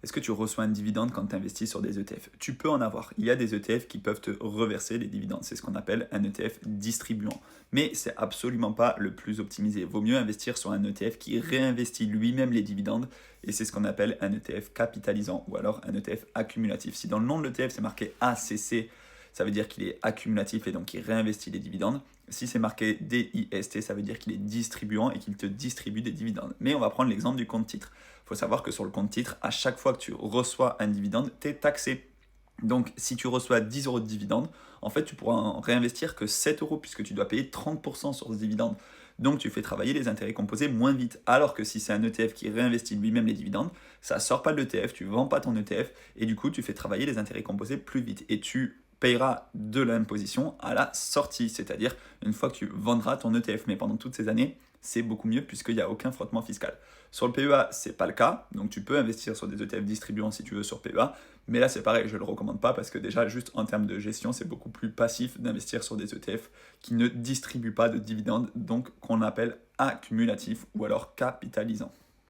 Est-ce que tu reçois un dividende quand tu investis sur des ETF? Tu peux en avoir. Il y a des ETF qui peuvent te reverser des dividendes. C'est ce qu'on appelle un ETF distribuant. Mais c'est absolument pas le plus optimisé. Vaut mieux investir sur un ETF qui réinvestit lui-même les dividendes. Et c'est ce qu'on appelle un ETF capitalisant ou alors un ETF accumulatif. Si dans le nom de l'ETF c'est marqué ACC, ça veut dire qu'il est accumulatif et donc il réinvestit les dividendes. Si c'est marqué DIST, ça veut dire qu'il est distribuant et qu'il te distribue des dividendes. Mais on va prendre l'exemple du compte titre. Il faut savoir que sur le compte titre, à chaque fois que tu reçois un dividende, tu es taxé. Donc si tu reçois 10 euros de dividende, en fait tu pourras en réinvestir que 7 euros puisque tu dois payer 30% sur ce dividende. Donc tu fais travailler les intérêts composés moins vite. Alors que si c'est un ETF qui réinvestit lui-même les dividendes, ça ne sort pas de l'ETF, tu ne vends pas ton ETF et du coup tu fais travailler les intérêts composés plus vite. Et tu payeras de l'imposition à la sortie, c'est-à-dire une fois que tu vendras ton ETF. Mais pendant toutes ces années, c'est beaucoup mieux puisqu'il n'y a aucun frottement fiscal. Sur le PEA, ce n'est pas le cas, donc tu peux investir sur des ETF distribuants si tu veux sur PEA, mais là c'est pareil, je ne le recommande pas parce que déjà juste en termes de gestion, c'est beaucoup plus passif d'investir sur des ETF qui ne distribuent pas de dividendes, donc qu'on appelle accumulatifs ou alors capitalisants.